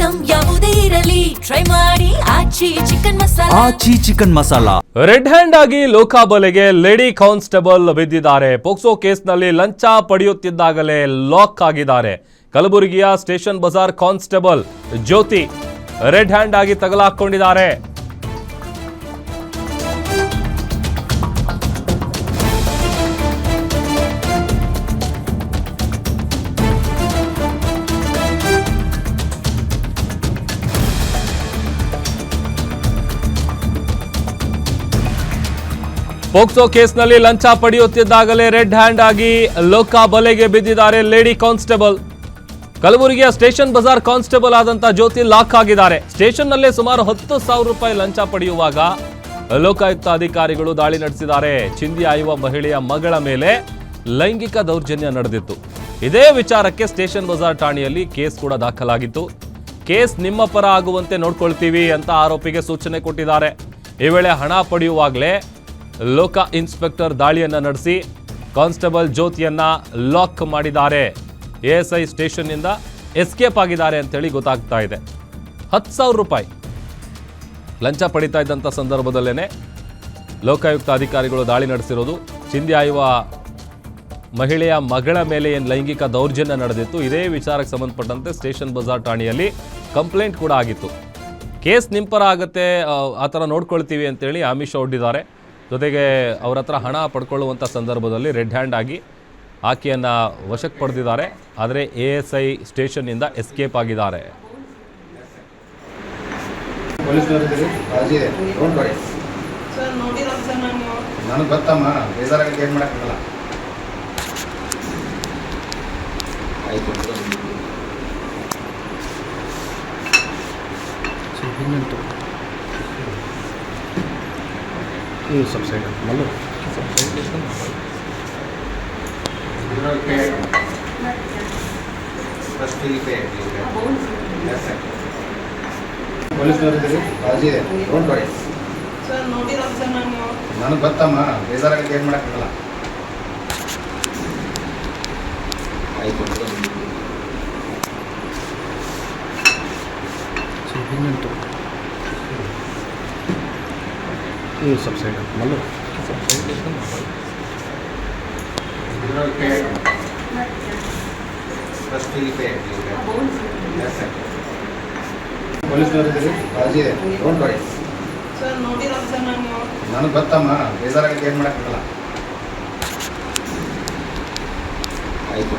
Item ಯಾವುದೇ ಇರಲಿ try ಮಾಡಿ ಆಚಿ ಚಿಕನ್ ಮಸಾಲಾ. ರೆಡ್ ಹ್ಯಾಂಡ್ ಆಗಿ ಲೋಕಾಬಲೆಗೆ ಲೇಡಿ ಕಾನ್ಸ್ಟೇಬಲ್ ಬಿದ್ದಿದ್ದಾರೆ. ಪೋಕ್ಸೋ ಕೇಸ್ನಲ್ಲಿ ಲಂಚ ಪಡೆಯುತ್ತಿದ್ದಾಗಲೇ ಲಾಕ್ ಆಗಿದ್ದಾರೆ. ಕಲಬುರಗಿಯ ಸ್ಟೇಷನ್ ಬಜಾರ್ ಕಾನ್ಸ್ಟೇಬಲ್ ಜ್ಯೋತಿ ರೆಡ್ ಹ್ಯಾಂಡ್ ಆಗಿ ತಗಲಾಕೊಂಡಿದ್ದಾರೆ. ಪೋಕ್ಸೋ ಕೇಸ್ನಲ್ಲಿ ಲಂಚ ಪಡೆಯುತ್ತಿದ್ದಾಗಲೇ ರೆಡ್ ಹ್ಯಾಂಡ್ ಆಗಿ ಲೋಕಾಬಲೆಗೆ ಬಿದ್ದಿದ್ದಾರೆ ಲೇಡಿ ಕಾನ್ಸ್ಟೇಬಲ್. ಕಲಬುರಗಿಯ ಸ್ಟೇಷನ್ ಬಜಾರ್ ಕಾನ್ಸ್ಟೇಬಲ್ ಆದಂತ ಜ್ಯೋತಿ ಲಾಕ್ ಆಗಿದ್ದಾರೆ. ಸ್ಟೇಷನ್ನಲ್ಲೇ ಸುಮಾರು 10,000 ರೂಪಾಯಿ ಲಂಚ ಪಡೆಯುವಾಗ ಲೋಕಾಯುಕ್ತ ಅಧಿಕಾರಿಗಳು ದಾಳಿ ನಡೆಸಿದ್ದಾರೆ. ಚಿಂದಿ ಆಯುವ ಮಹಿಳೆಯ ಮಗಳ ಮೇಲೆ ಲೈಂಗಿಕ ದೌರ್ಜನ್ಯ ನಡೆದಿತ್ತು. ಇದೇ ವಿಚಾರಕ್ಕೆ ಸ್ಟೇಷನ್ ಬಜಾರ್ ಠಾಣೆಯಲ್ಲಿ ಕೇಸ್ ಕೂಡ ದಾಖಲಾಗಿತ್ತು. ಕೇಸ್ ನಿಮ್ಮ ಪರ ಆಗುವಂತೆ ನೋಡ್ಕೊಳ್ತೀವಿ ಅಂತ ಆರೋಪಿಗೆ ಸೂಚನೆ ಕೊಟ್ಟಿದ್ದಾರೆ. ಈ ವೇಳೆ ಹಣ ಪಡೆಯುವಾಗಲೇ ಲೋಕ ಇನ್ಸ್ಪೆಕ್ಟರ್ ದಾಳಿಯನ್ನ ನಡೆಸಿ ಕಾನ್ಸ್ಟೇಬಲ್ ಜ್ಯೋತಿಯನ್ನ ಲಾಕ್ ಮಾಡಿದ್ದಾರೆ. ಎಎಸ್ಐ ಸ್ಟೇಷನ್ನಿಂದ ಎಸ್ಕೇಪ್ ಆಗಿದ್ದಾರೆ ಅಂತೇಳಿ ಗೊತ್ತಾಗ್ತಾ ಇದೆ. 10,000 ರೂಪಾಯಿ ಲಂಚ ಪಡಿತಾ ಇದ್ದಂಥ ಸಂದರ್ಭದಲ್ಲೇ ಲೋಕಾಯುಕ್ತ ಅಧಿಕಾರಿಗಳು ದಾಳಿ ನಡೆಸಿರೋದು. ಚಿಂದಿ ಆಯುವ ಮಹಿಳೆಯ ಮಗಳ ಮೇಲೆ ಏನು ಲೈಂಗಿಕ ದೌರ್ಜನ್ಯ ನಡೆದಿತ್ತು, ಇದೇ ವಿಚಾರಕ್ಕೆ ಸಂಬಂಧಪಟ್ಟಂತೆ ಸ್ಟೇಷನ್ ಬಜಾರ್ ಠಾಣೆಯಲ್ಲಿ ಕಂಪ್ಲೇಂಟ್ ಕೂಡ ಆಗಿತ್ತು. ಕೇಸ್ ನಿಂಪರ ಆಗುತ್ತೆ, ಆ ಥರ ನೋಡ್ಕೊಳ್ತೀವಿ ಅಂತೇಳಿ ಆಮಿಷ ಒಡ್ಡಿದ್ದಾರೆ. ಜೊತೆಗೆ ಅವ್ರ ಹತ್ರ ಹಣ ಪಡ್ಕೊಳ್ಳುವಂಥ ಸಂದರ್ಭದಲ್ಲಿ ರೆಡ್ ಹ್ಯಾಂಡ್ ಆಗಿ ಆಕೆಯನ್ನು ವಶಕ್ಕೆ ಪಡೆದಿದ್ದಾರೆ. ಆದರೆ ಎಎಸ್ಐ ಸ್ಟೇಷನ್ನಿಂದ ಎಸ್ಕೇಪ್ ಆಗಿದ್ದಾರೆ. ಸಬ್ಸೈಡ್ ನನಗೆ ಗೊತ್ತಮ್ಮ, ಬೇಜಾರಾಗಿ ಏನು ಮಾಡೋಕ್ಕಾಗಲ್ಲ. ಆಯಿತು ಸಬ್ಸೈಡ್ ಮಲ್ಲು ನನಗೆ ಗೊತ್ತಮ್ಮ, ಬೇಜಾರಾಗಿ ಏನು ಮಾಡೋಕ್ಕಾಗಲ್ಲ. ಆಯಿತು